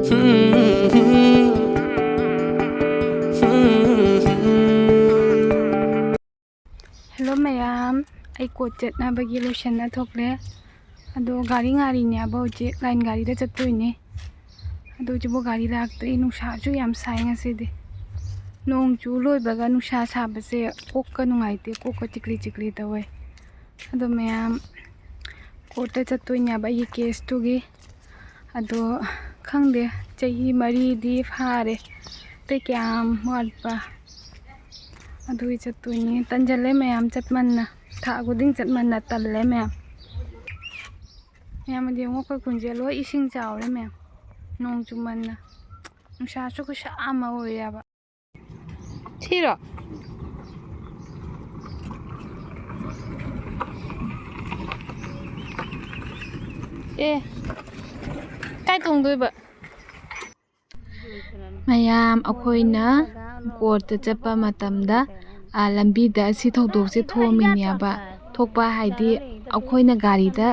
Hello mayam, I quoted Nabagi Luciana Tokle. Ado Gari Ngari about line Gari that's a twinny. Ado Jibogari lacked in Ushaju am sighing a city. No Julo Baganusha Sabase, Coca Nungaite, Coca Chicli away. Ado mayam quoted a twinny by ye case to gi. Ado Kangde, Chay Marie Deep Hare, take yam, Walpa. Adu chattuini tanjale mayam chatmanna tha guding chatmanna talle mayam adi ngokoi kunje lo ising chawre mayam nong chumanna nungsa chu kusha ama oyaba thiro kai tongdoi ba mayam akoina court chapa matamda lambi da si thodok se thominyaba thokpa haidi akoina gari da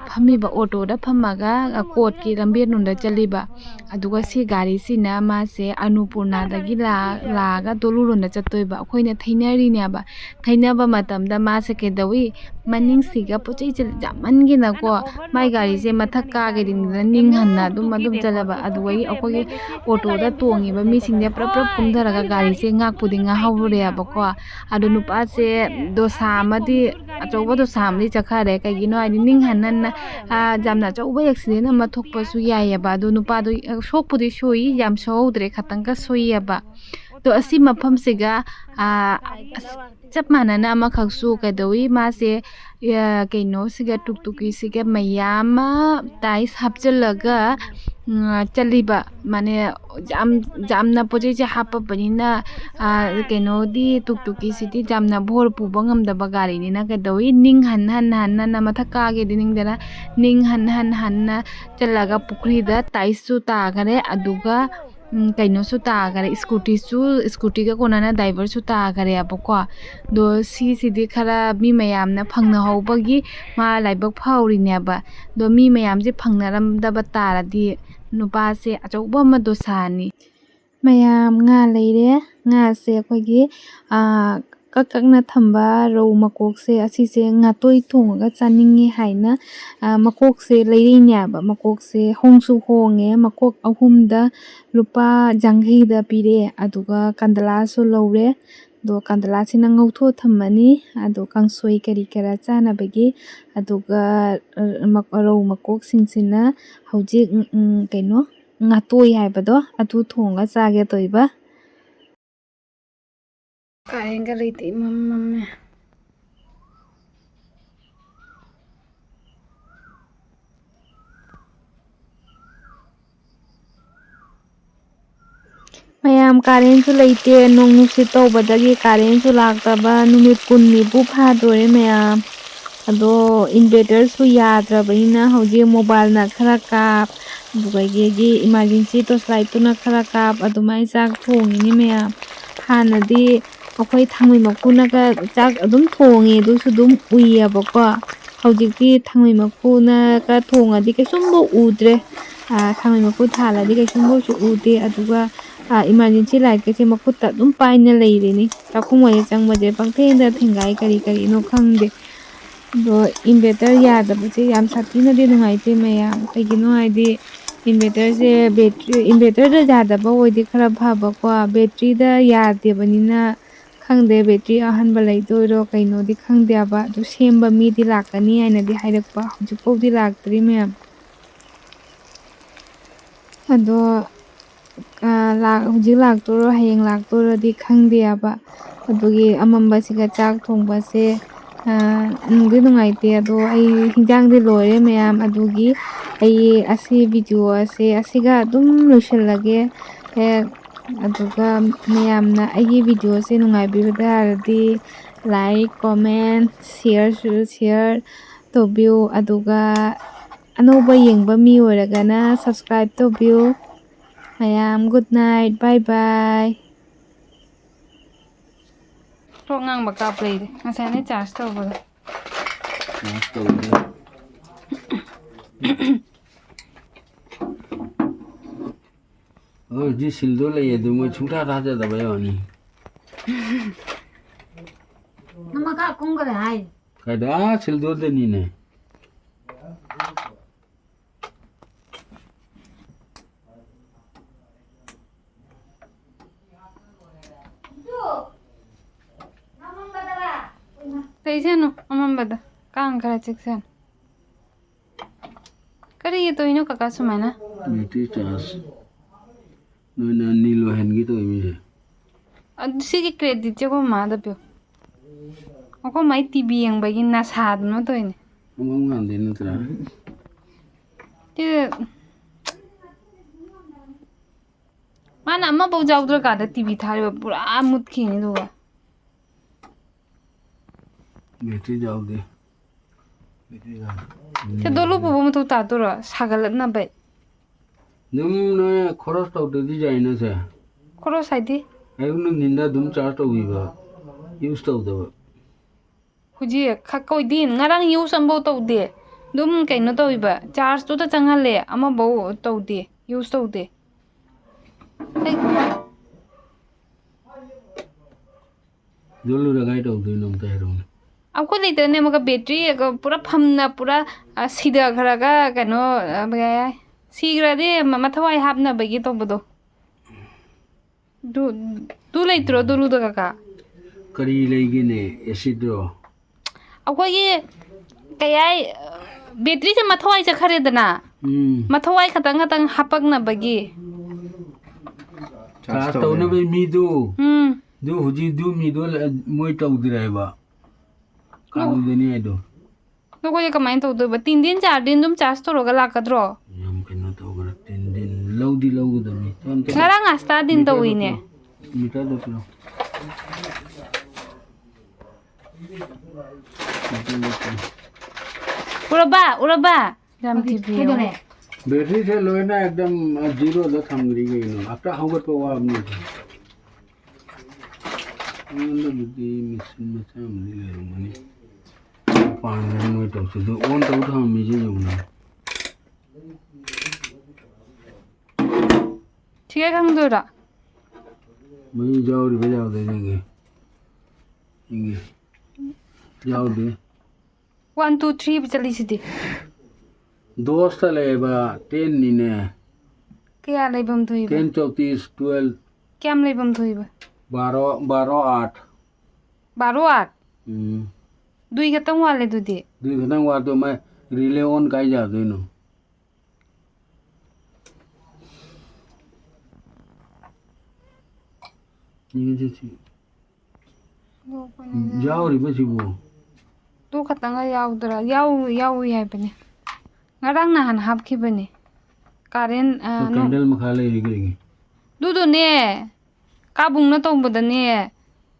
phami ba auto da phamaga court ki lambi nunda chaliba aduga si gari sina ma se anupurna dagi laga dolurunda chatoiba akoina thainari nyaba thainaba matamda ma se kedawi maning siga pochai jamangi na ko mai gari se mathak ka ge ding ning hanna dum chalaba adugai akogi auto da tongi ba mi singde prap kumdaraga gari se ngak pudi nga hawure abako adu nupa se dosa amadi achauba dosa amdi chakhare kaigino adi ning hanna jamna chauba accident ama thokpa su yai aba adu nupa do sokpudi soi yam soudre khatang ka soi aba to asi mafam siga chap manana ama khaksu kadawi ma se kaino siga tuktuki siga mayama tais hapchalaga chaliba mane jamna poje je hapa banina kaino di tuktuki siti jamna bhor puba ngamdaba gari ni na kadawi ning han na mathaka ge dining dara ning han na chalaga pukri da tais su ta gare aduga kaino su ta gare scooty ga konana driver su ta gare abako do si di khara mi mayam na phangna hobagi ma laibak phawri neba do mi mayam je phangnaram da bataradi nupa se achauba ma dosani mayam nga leire nga se akogi kakakna thamba ro makok se asi se ngatoi thonga chaningi haina makok se leiri nyaba makok se hongsu honge makok ahumda lupa janghei da pire aduga kandala su lowre do kandala sina ngautho thammani ado kangsoi kari kara chana bagi aduga ro makok singsina hojik kaino ngatoi haibado adu thonga chage toiba kaenga leite mamme mayam karen su leite nong nusi tawbadagi karen su laktaba numit kunni bu phadore mayam ado inverter su yadrabaina hoji mobile na khara kap bugagi emergency torchlight na khara kap adumai chak thongini mayam hanadi akhoi thangmai makuna ka chak adum thongi du su dum uiyabako hojikti thangmai makuna ka thongadi kaisumbo udre thangmai maku thaladi kaisumbo su ude aduga emergency light ke makutta dum paina leirini takhumoi changbaje pangthenda thingai kari no khangde do inverter yadabase yam satina de nungaite mayam kaigino aidi inverter se battery inverter da yadaba oidi khara phaba ko battery da yade banina khangde battery ahanba leidoiro kaino di khangde aba du semba mi di lakani aina di hairakpa hujukpau di laktri mayam ado hujik laktoro hayeng laktoro di khangde aba adugi amamba siga chak thongba se nungdi nungaite ado ai hinjang di loire mayam adugi ai asi video ase asiga adum loisallage aduga mayamna aigi video se nungaibibada aradi like comment share tobiu aduga anoba yengba mi oiragana subscribe tobiu mayam good night bye bye ngang baka play ngasai ne charge tawba ꯍꯣꯏ ꯍꯧꯖꯤꯛ ꯁꯤꯜꯗꯣ ꯂꯩ ꯑꯗꯨ ꯃꯣꯏ ꯁꯨꯡꯊꯥ ꯊꯥꯖꯗꯕ ꯌꯥꯎꯅꯤ ꯅꯃꯒ ꯀꯨꯝꯒꯔꯦ ꯍꯥꯏ ꯀꯥꯏꯗ ꯁꯤꯜꯗꯣꯗꯅꯤꯅꯦ Tejano, amambada. Kang kara chiksan. Kari ye to ino kaka sumana. Beauty chance. Noina nilo hengi to imi. Sigi credit che ko ma da pyo. Ako mai TV yang bagi nasad no to ini. Amang ngande nutra. Ti Mana amma bau jawdra ka da TV thari pura mut khini do. Beauty jaw de. Beauty ga. Te dolu bu mu to ta to ra sagalat na bai. Num no khoros to de design se. Khoro sai di. Ayu nu ninda dum charge to wi ba. Use to da. Huji khakoi din ngarang use am bau to de. Dum kai no to iba charge to ta changal le ama bau to de use to de. Dolu ra gai to de nom ta ro. आपको letter ने मगर battery पूरा फमना पूरा सीधा खरा का कनो सीग्रा दे मथवाई हापना बगी तो बदो तू लेटरो दो लुदो का करी लेगी ने एसिड रो आपको ये क्या बैटरी से मथवाई से खरीदना मथवाई खतंग खतंग हापक ना बगी चार्ज तो ना बे मी दो हुजी दो मी दो मोई तो दिराइबा कादू देनी है दो तो कोई कमाइन तो 3 दिन 4 दिन तुम चार्ज तो रोगा लाकद्रो यम केनो तो गर 3 दिन लौदी दमी ngarang asta din to ine metre दो kilo uraba jam tv battery से लोना एकदम जीरो द थमरी गई नो आफ्टर हाउगर पे वा हमने अंदर बुद्धि मिशन में हम ले मनी पानी में तो से ऑन तो उठा मुझे जमना ठीक है खंगदोरा मैं जाओ रे बजाओ दे देंगे इंगे जाओ दे 1 2 3 चली सीधी दोस्त लेबा 10 नीने क्या लेबम थोइबा 10 34 12 क्याम लेबम थोइबा 12 8 12 8 दुई खतम वाले दुदी दुई खतम वा तो मैं रिले ऑन काई जा देनो ये जी जाओ रे बसी वो तो खतंगा याउदरा याउ याइ बने ngarang nahan hapkhibani karen तो कैंडल मखा ले री दुदु ने kabung na tongboda ne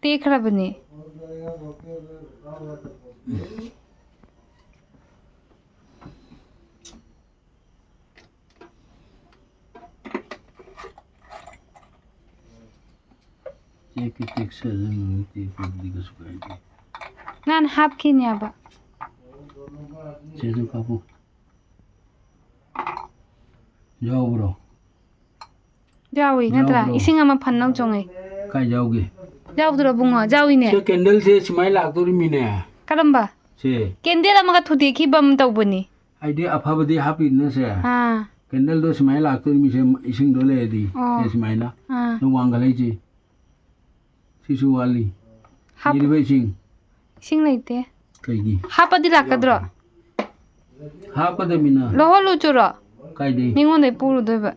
tekrabani nan hapkhini aba 제도 가보 जाओ jawi natra ising ama phannaw chongai काय जाओगे jaudra bunga jawine से कैंडल से स्माइल आगदोरी मिने karamba से kendel amaga thudeki bam tawbani idea अफाबदे हापि न से ha कैंडल दो स्माइल आगदोरी मिसे इसिंग दोले दी से स्माइल नो वांगलै जी सिसु वाली इरबे सिंग sing leite कैगी hapadi lakadro हापदे मिना loholu churo काय दे ningon de puru deba